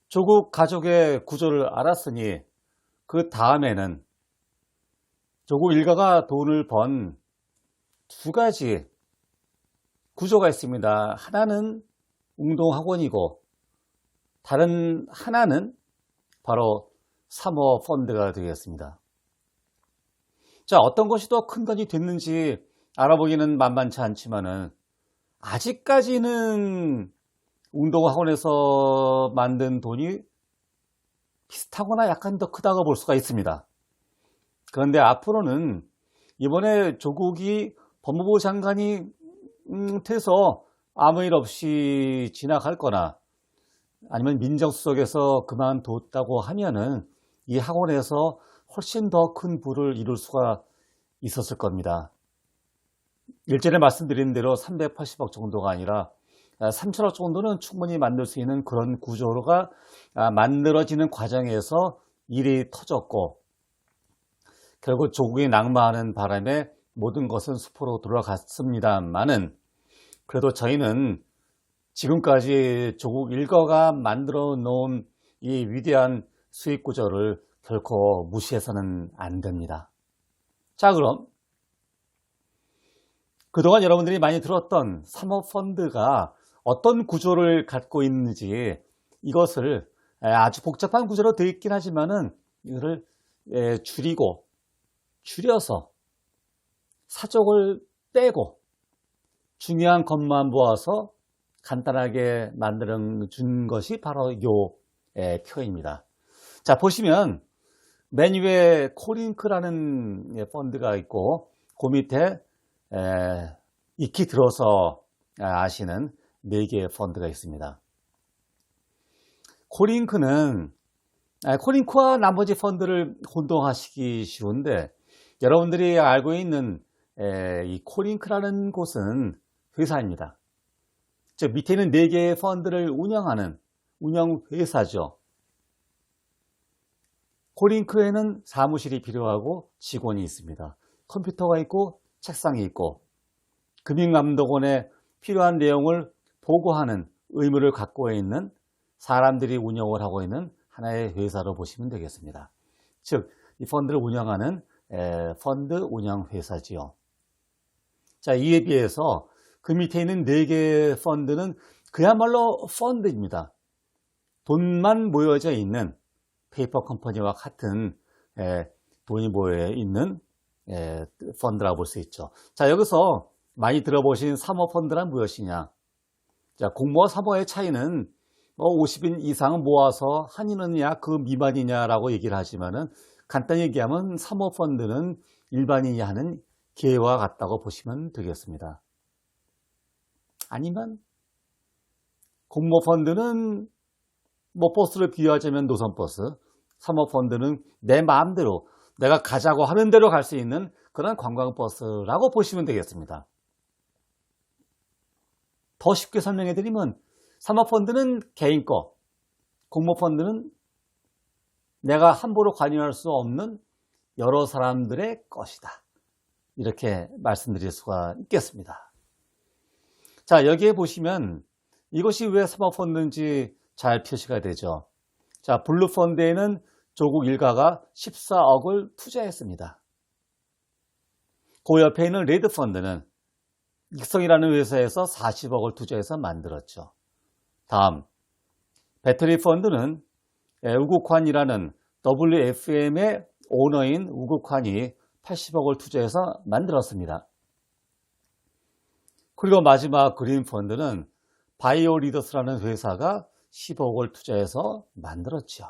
조국 가족의 구조를 알았으니 그 다음에는 조국 일가가 돈을 번 두 가지 구조가 있습니다. 하나는 웅동학원이고 다른 하나는 바로 사모펀드가 되겠습니다. 자, 어떤 것이 더 큰 돈이 됐는지 알아보기는 만만치 않지만은 아직까지는 웅동학원에서 만든 돈이 비슷하거나 약간 더 크다고 볼 수가 있습니다. 그런데 앞으로는 이번에 조국이 법무부 장관이 돼서 아무 일 없이 지나갈 거나 아니면 민정수석에서 그만뒀다고 하면은 이 학원에서 훨씬 더 큰 부를 이룰 수가 있었을 겁니다. 일전에 말씀드린 대로 380억 정도가 아니라 3천억 정도는 충분히 만들 수 있는 그런 구조가 만들어지는 과정에서 일이 터졌고 결국 조국이 낙마하는 바람에 모든 것은 수포로 돌아갔습니다만은 그래도 저희는 지금까지 조국 일가가 만들어 놓은 이 위대한 수익 구조를 결코 무시해서는 안 됩니다. 자, 그럼 그동안 여러분들이 많이 들었던 사모펀드가 어떤 구조를 갖고 있는지 이것을 아주 복잡한 구조로 되어 있긴 하지만은 이거를 줄여서 사족을 떼고 중요한 것만 모아서 간단하게 만들어 준 것이 바로 요 표입니다. 자, 보시면 맨 위에 코링크라는 펀드가 있고 그 밑에 익히 들어서 아시는 4개의 펀드가 있습니다. 코링크와 나머지 펀드를 혼동하시기 쉬운데 여러분들이 알고 있는 이 코링크라는 곳은 회사입니다. 즉 밑에 있는 4개의 펀드를 운영하는 운영회사죠. 코링크에는 사무실이 필요하고 직원이 있습니다. 컴퓨터가 있고 책상이 있고 금융감독원에 필요한 내용을 보고하는 의무를 갖고 있는 사람들이 운영을 하고 있는 하나의 회사로 보시면 되겠습니다. 즉, 이 펀드를 운영하는 펀드 운영회사지요. 자, 이에 비해서 그 밑에 있는 4개의 펀드는 그야말로 펀드입니다. 돈만 모여져 있는 페이퍼 컴퍼니와 같은 돈이 모여 있는 펀드라고 볼 수 있죠. 자, 여기서 많이 들어보신 사모펀드란 무엇이냐? 자, 공모와 사모의 차이는 50인 이상 모아서 한인이냐 그 미만이냐라고 얘기를 하지만은 간단히 얘기하면 사모펀드는 일반인이 하는 기회와 같다고 보시면 되겠습니다. 아니면 공모펀드는 버스를 비유하자면 노선버스, 사모펀드는 내 마음대로 내가 가자고 하는 대로 갈 수 있는 그런 관광버스라고 보시면 되겠습니다. 더 쉽게 설명해 드리면 사모펀드는 개인 거, 공모펀드는 내가 함부로 관여할 수 없는 여러 사람들의 것이다. 이렇게 말씀드릴 수가 있겠습니다. 자, 여기에 보시면 이것이 왜 사모펀드인지 잘 표시가 되죠. 자, 블루펀드에는 조국 일가가 14억을 투자했습니다. 그 옆에 있는 레드펀드는 익성이라는 회사에서 40억을 투자해서 만들었죠. 다음, 배터리 펀드는 우국환이라는 WFM의 오너인 우국환이 80억을 투자해서 만들었습니다. 그리고 마지막 그린 펀드는 바이오 리더스라는 회사가 10억을 투자해서 만들었죠.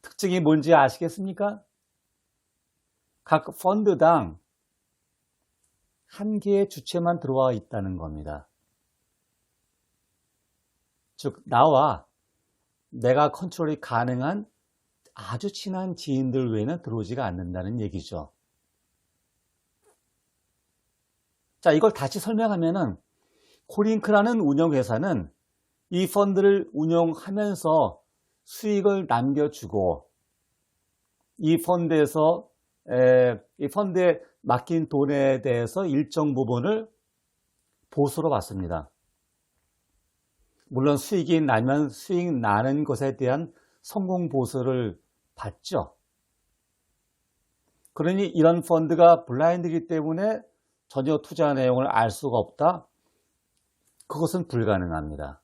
특징이 뭔지 아시겠습니까? 각 펀드당 한 개의 주체만 들어와 있다는 겁니다. 즉, 나와 내가 컨트롤이 가능한 아주 친한 지인들 외에는 들어오지가 않는다는 얘기죠. 자, 이걸 다시 설명하면은 코링크라는 운영회사는 이 펀드를 운영하면서 수익을 남겨주고 이 펀드에서 이 펀드에 맡긴 돈에 대해서 일정 부분을 보수로 받습니다. 물론 수익이 나면 수익 나는 것에 대한 성공 보수를 받죠. 그러니 이런 펀드가 블라인드이기 때문에 전혀 투자 내용을 알 수가 없다. 그것은 불가능합니다.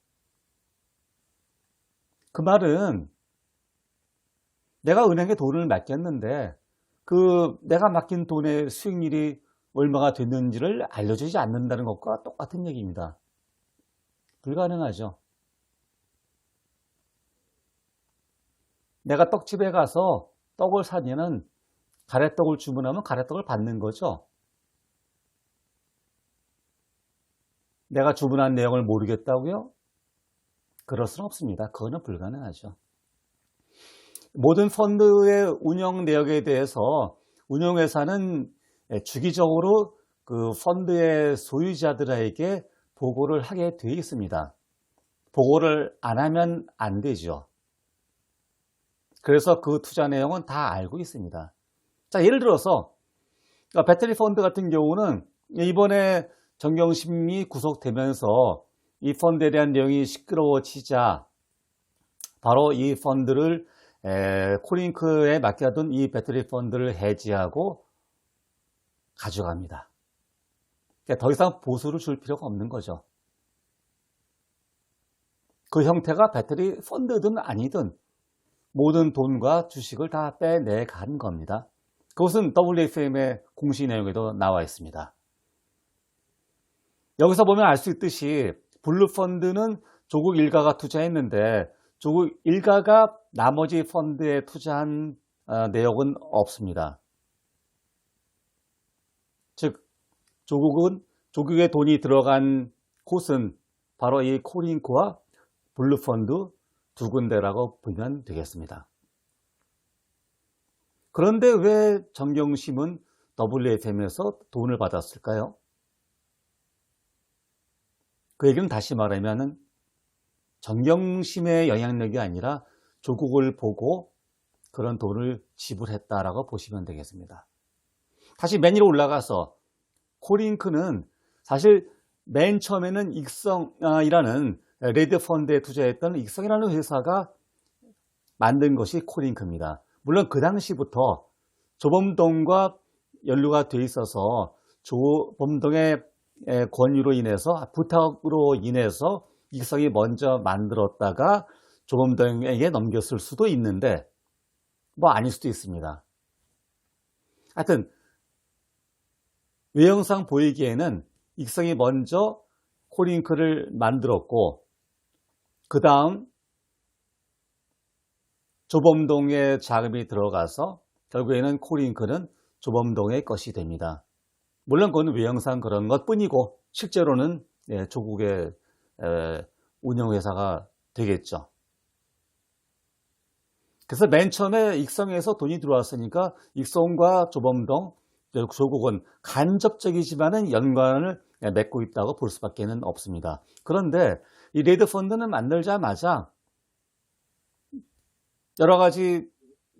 그 말은 내가 은행에 돈을 맡겼는데 내가 맡긴 돈의 수익률이 얼마가 됐는지를 알려주지 않는다는 것과 똑같은 얘기입니다. 불가능하죠. 내가 떡집에 가서 떡을 사면은 가래떡을 주문하면 가래떡을 받는 거죠. 내가 주문한 내용을 모르겠다고요? 그럴 수는 없습니다. 그거는 불가능하죠. 모든 펀드의 운영 내역에 대해서 운영회사는 주기적으로 그 펀드의 소유자들에게 보고를 하게 되어 있습니다. 보고를 안 하면 안 되죠. 그래서 그 투자 내용은 다 알고 있습니다. 자, 예를 들어서 배터리 펀드 같은 경우는 이번에 정경심이 구속되면서 이 펀드에 대한 내용이 시끄러워지자 바로 이 펀드를 코링크에 맡겨둔 이 배터리 펀드를 해지하고 가져갑니다. 그러니까 더 이상 보수를 줄 필요가 없는 거죠. 그 형태가 배터리 펀드든 아니든 모든 돈과 주식을 다 빼내간 겁니다. 그것은 WFM의 공시 내용에도 나와 있습니다. 여기서 보면 알 수 있듯이 블루 펀드는 조국 일가가 투자했는데 조국 일가가 나머지 펀드에 투자한 내역은 없습니다. 즉 조국의 돈이 들어간 곳은 바로 이 코링크와 블루 펀드 두 군데라고 보면 되겠습니다. 그런데 왜 정경심은 WFM에서 돈을 받았을까요? 그 얘기는 다시 말하면 정경심의 영향력이 아니라 조국을 보고 그런 돈을 지불했다라고 보시면 되겠습니다. 다시 맨 위로 올라가서 코링크는 사실 맨 처음에는 익성이라는 레드 펀드에 투자했던 익성이라는 회사가 만든 것이 코링크입니다. 물론 그 당시부터 조범동과 연루가 돼 있어서 조범동의 권유로 인해서 부탁으로 인해서 익성이 먼저 만들었다가 조범동에게 넘겼을 수도 있는데 뭐 아닐 수도 있습니다. 하여튼 외형상 보이기에는 익성이 먼저 코링크를 만들었고 그 다음 조범동의 자금이 들어가서 결국에는 코링크는 조범동의 것이 됩니다. 물론 그건 외형상 그런 것 뿐이고 실제로는 조국의 운영회사가 되겠죠. 그래서 맨 처음에 익성에서 돈이 들어왔으니까 익성과 조범동, 조국은 간접적이지만은 연관을 맺고 있다고 볼 수밖에 없습니다. 그런데 이 레드 펀드는 만들자마자 여러 가지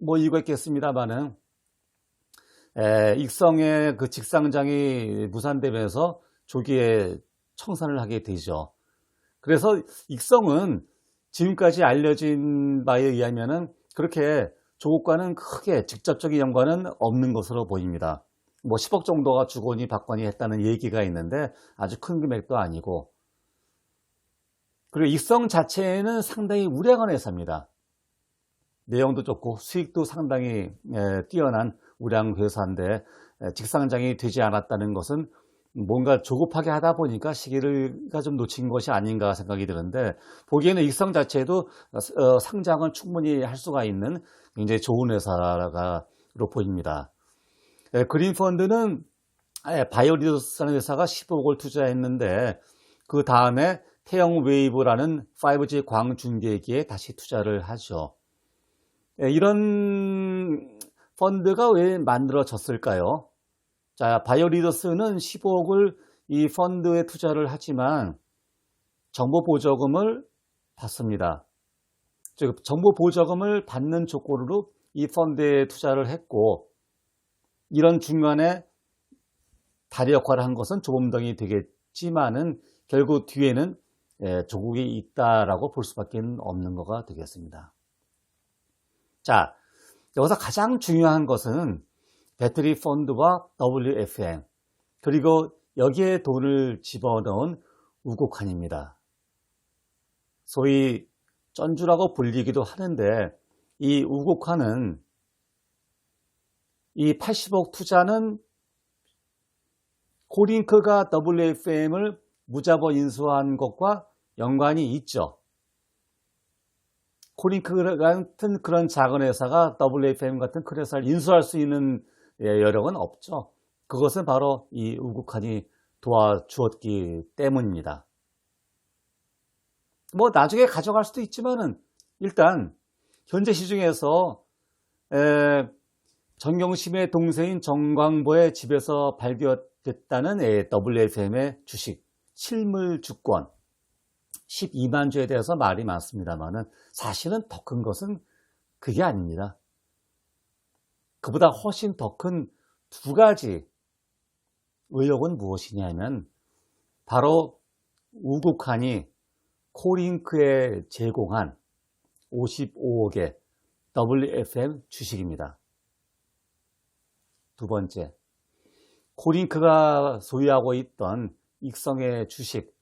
뭐 이유가 있겠습니다만은 익성의 그 직상장이 무산되면서 조기에 청산을 하게 되죠. 그래서 익성은 지금까지 알려진 바에 의하면은 그렇게 조국과는 크게 직접적인 연관은 없는 것으로 보입니다. 뭐 10억 정도가 주거니 받거니 했다는 얘기가 있는데 아주 큰 금액도 아니고, 그리고 익성 자체는 상당히 우량한 회사입니다. 내용도 좋고 수익도 상당히 뛰어난 우량 회사인데 직상장이 되지 않았다는 것은 뭔가 조급하게 하다 보니까 시기가 좀 놓친 것이 아닌가 생각이 드는데, 보기에는 익성 자체도 상장을 충분히 할 수가 있는 굉장히 좋은 회사로 보입니다. 그린펀드는 바이오리더스라는 회사가 15억을 투자했는데 그 다음에 태영 웨이브라는 5G 광중계기에 다시 투자를 하죠. 이런 펀드가 왜 만들어졌을까요? 자, 바이오리더스는 15억을 이 펀드에 투자를 하지만 정보보조금을 받습니다. 즉 정보보조금을 받는 조건으로 이 펀드에 투자를 했고, 이런 중간에 다리 역할을 한 것은 조범동이 되겠지만은 결국 뒤에는 조국이 있다라고 볼 수밖에 없는 거가 되겠습니다. 자, 여기서 가장 중요한 것은 배터리 펀드와 WFM, 그리고 여기에 돈을 집어넣은 우국환입니다. 소위 쩐주라고 불리기도 하는데, 이 우국환은 이 80억 투자는 코링크가 WFM을 무자본 인수한 것과 연관이 있죠. 코링크 같은 그런 작은 회사가 WFM 같은 큰 회사를 인수할 수 있는 여력은 없죠. 그것은 바로 이 우국환이 도와주었기 때문입니다. 뭐 나중에 가져갈 수도 있지만은 일단 현재 시중에서 정경심의 동생인 정광보의 집에서 발견됐다는 WFM의 주식 실물 주권 12만 주에 대해서 말이 많습니다만은 사실은 더 큰 것은 그게 아닙니다. 그보다 훨씬 더 큰 두 가지 의혹은 무엇이냐면 바로 우국환이 코링크에 제공한 55억의 WFM 주식입니다. 두 번째, 코링크가 소유하고 있던 익성의 주식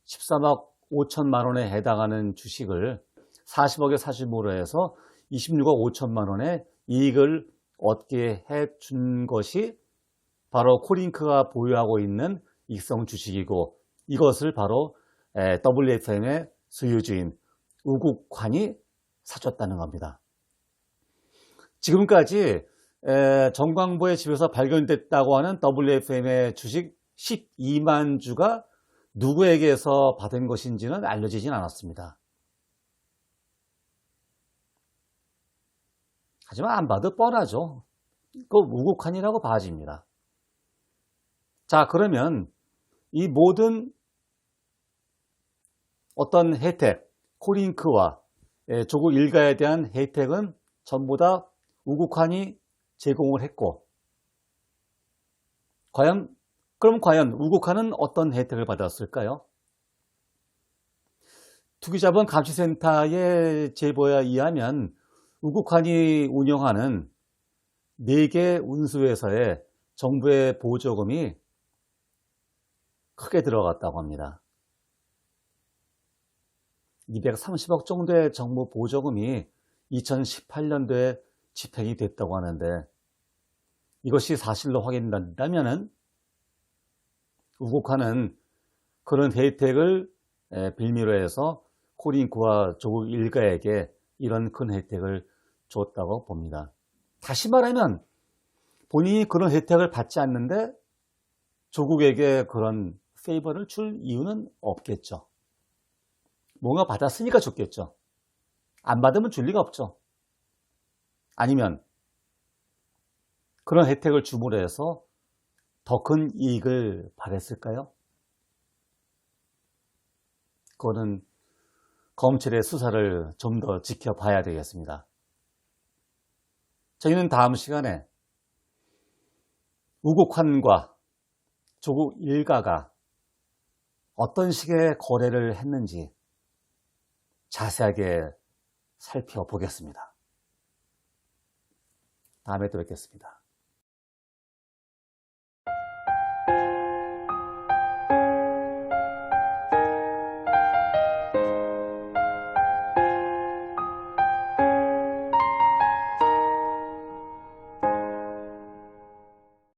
13억 5천만 원에 해당하는 주식을 40억에 사심으로 해서 26억 5천만 원의 이익을 얻게 해준 것이 바로 코링크가 보유하고 있는 익성 주식이고, 이것을 바로 WFM의 소유주인 우국환이 사줬다는 겁니다. 지금까지 정광보의 집에서 발견됐다고 하는 WFM의 주식 12만 주가 누구에게서 받은 것인지는 알려지진 않았습니다. 하지만 안 봐도 뻔하죠. 그 우국환이라고 봐집니다. 자, 그러면 이 모든 어떤 혜택, 코링크와 조국 일가에 대한 혜택은 전부 다 우국환이 제공을 했고, 그럼 과연 우국환은 어떤 혜택을 받았을까요? 투기자본 감시센터의 제보에 의하면 우국환이 운영하는 4개 운수회사에 정부의 보조금이 크게 들어갔다고 합니다. 230억 정도의 정부 보조금이 2018년도에 집행이 됐다고 하는데, 이것이 사실로 확인된다면 우국환은 그런 혜택을 빌미로 해서 코링크와 조국 일가에게 이런 큰 혜택을 줬다고 봅니다. 다시 말하면 본인이 그런 혜택을 받지 않는데 조국에게 그런 페이버를 줄 이유는 없겠죠. 뭔가 받았으니까 줬겠죠. 안 받으면 줄 리가 없죠. 아니면 그런 혜택을 줌으로 해서 더 큰 이익을 바랬을까요? 그거는 검찰의 수사를 좀 더 지켜봐야 되겠습니다. 저희는 다음 시간에 우국환과 조국 일가가 어떤 식의 거래를 했는지 자세하게 살펴보겠습니다. 다음에 또 뵙겠습니다.